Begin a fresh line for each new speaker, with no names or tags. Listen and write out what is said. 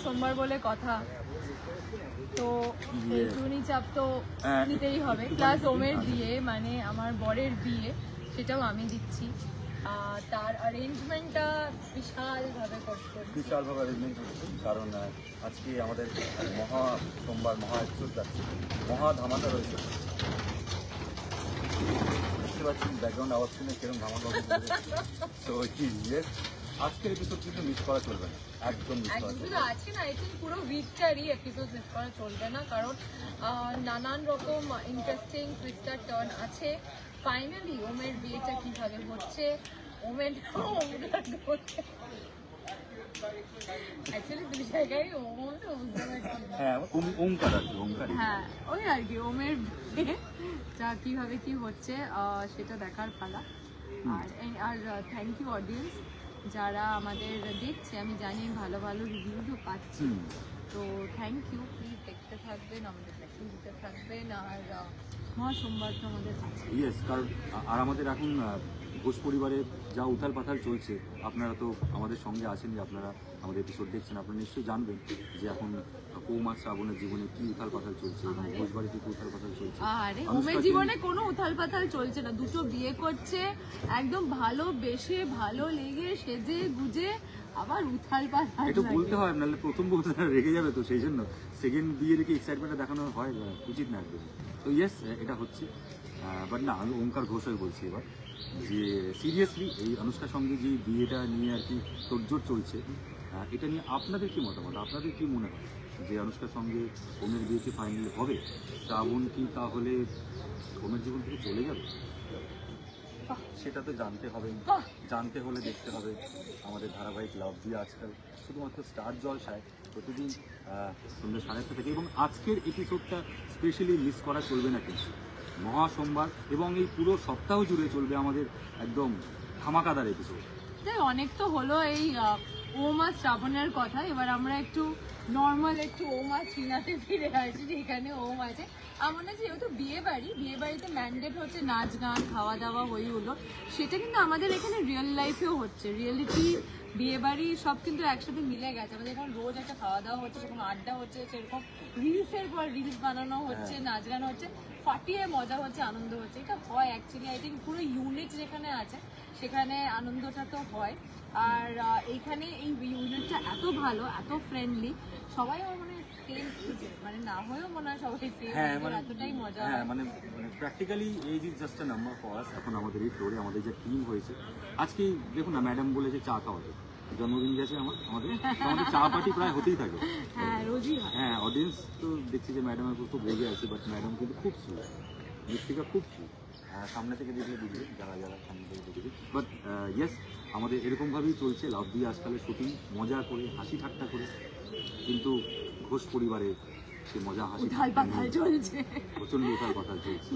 সোমবার বলে কথা, তো একটুখানি চাপ তো নিতেই হবে। প্লাস ওমের বিয়ে, মানে আমার বরের বিয়ে, সেটাও আমি দিচ্ছি। তার অ্যারেঞ্জমেন্টটা বিশালভাবে
অ্যারেঞ্জমেন্ট হচ্ছে, কারণ আজকে আমাদের মহা সোমবার মহা এপিসোড যাচ্ছে, মহা ধামাকা রয়েছে। বুঝতে পারছি ব্যাকগ্রাউন্ড আওয়াজ শুনে কিরকম ধামাকা হচ্ছে। তো আজকের এপিসোড কিন্তু মিস করা চলবে না, একদম মিস করা চলবে না।
আজকে না, আই থিঙ্ক পুরো উইকটারই এপিসোড মিস করা চলবে না, কারণ নানান রকম ইন্টারেস্টিং টুইস্টার টার্ন আছে। ফাইনালি ওমের বিয়েটা কিভাবে হচ্ছে, ওমের অ্যাকচুয়ালি দুই জায়গায়
হ্যাঁ, ওমকার আর কি, ওমকার,
হ্যাঁ ওই আর কি ওমের বিয়েটা কিভাবে কি হচ্ছে সেটা দেখার পালা। আর থ্যাংক ইউ অডিয়েন্স যারা আমাদের দেখছে, আমি জানি ভালো ভালো রিভিউও পাচ্ছি, তো থ্যাংক ইউ। প্লিজ দেখতে থাকবেন, আমাদের ব্লেসিং দিতে থাকবেন, আর মহা সোমবার তো আমাদের আছে।
ইয়েস, কারণ আর আমাদের এখন ঘোষ পরিবারে যা উথাল পাথাল চলছে, আপনারা তো আমাদের সঙ্গে আছেন, যে আপনারা আমাদের এপিসোড দেখছেন, আপনারা নিশ্চয়ই জানবেন যে এখন পৌমা শ্রাবণের জীবনে কি উথাল পাথাল চলছে, এবং ঘোষ বাড়িতে কি উথাল পাথাল চলছে।
আরে ওমের জীবনে কোনো উথাল পাথাল চলছে না, দুটো বিয়ে করছে, একদম ভালোবেসে ভালো লেগে সেজে গুজে, আবার উথাল পাথাল
একটু বলতে হয়, নাহলে প্রথম বলতে রেগে যাবে, তো সেই জন্য সেকেন্ড বিয়ের কি এক্সাইটমেন্টটা দেখানো হয় উচিত না একদম। তো ইয়েস, এটা হচ্ছে, বাট না, আমি ওমকার ঘোষই বলছি এবার, যে সিরিয়াসলি এই অনুষ্কার সঙ্গে যে বিয়েটা নিয়ে আর কি তোড়জোড় চলছে, এটা নিয়ে আপনাদের কি মতামত, আপনাদের কি মনে হয় যে অনুষ্কার সঙ্গে ওমের বিয়ে কি ফাইনালি হবে? শ্রাবণ কি তাহলে ওমের জীবন থেকে চলে যাবে? সেটা তো জানতে হবে, জানতে হলে দেখতে হবে আমাদের ধারাবাহিক লাভ দিয়ে আজকাল শুধুমাত্র স্টার জলসায় প্রতিদিন সন্ধ্যা 8:30 থেকে। এবং আজকের এপিসোডটা স্পেশালি মিস করা চলবে না, কিন্তু মহা সোমবার এবং এই পুরো সপ্তাহ জুড়ে চলবে আমাদের একদম ধামাকাদার এপিসোড।
অনেক তো হলো এই ওম আর শ্রাবণের কথা, এবার আমরা একটু নর্মাল একটু ওম আর চীনাতে ফিরে আসি, যেখানে ওম আছে। আমার না, যেহেতু বিয়ে বাড়িতে ম্যান্ডেট হচ্ছে নাচ গান খাওয়া দাওয়া হই হলো, সেটা কিন্তু আমাদের এখানে রিয়েল লাইফেও হচ্ছে, রিয়েলিটি বিয়ে বাড়ি সব কিন্তু একসাথে মিলে গেছে। আমাদের এখন রোজ একটা খাওয়া দাওয়া হচ্ছে, সেরকম আড্ডা হচ্ছে, সেরকম রিলসের পর রিলস বানানো হচ্ছে, নাচ গান হচ্ছে, ফাটিয়ে মজা হচ্ছে, আনন্দ হচ্ছে। এটা হয় অ্যাকচুয়ালি, আই থিঙ্ক পুরো ইউনিট যেখানে আছে সেখানে আনন্দটা তো হয়। আর এইখানে এই ইউনিটটা এত ভালো, এত ফ্রেন্ডলি, সবাই আমার মনে হয় সেম, মানে না হয়েও মনে হয় সবাই সেম, এতটাই মজা।
হ্যাঁ, মানে practically age is just a number for us. এখন আমাদের এই ফ্লোরে আমাদের যে টিম হয়েছে, আজকে দেখুন না, ম্যাডাম বলেছে চা খাওয়াতে, জন্মদিন গেছে আমাদের চা পার্টি প্রায় হতেই থাকে।
হ্যাঁ, রোজই। হ্যাঁ,
অডিয়েন্স তো দেখছি যে ম্যাডামের উপর খুব রেগে আছে, বাট ম্যাডাম কিন্তু খুব সুন্দর, মৃত্তিকা খুব সুন্দর, সামনে থেকে দেখলে বুঝবে, যারা সামনে থেকে দেখবে। বাট ইয়েস, আমাদের এরকমভাবেই চলছে লাভ দিয়ে আজকালের শুটিং, মজা করে হাসি ঠাট্টা করে, কিন্তু ঘোষ পরিবারে সে মজা হাসি
উথাল পাথাল চলছে,
প্রচন্ড উথাল পাথাল চলছে।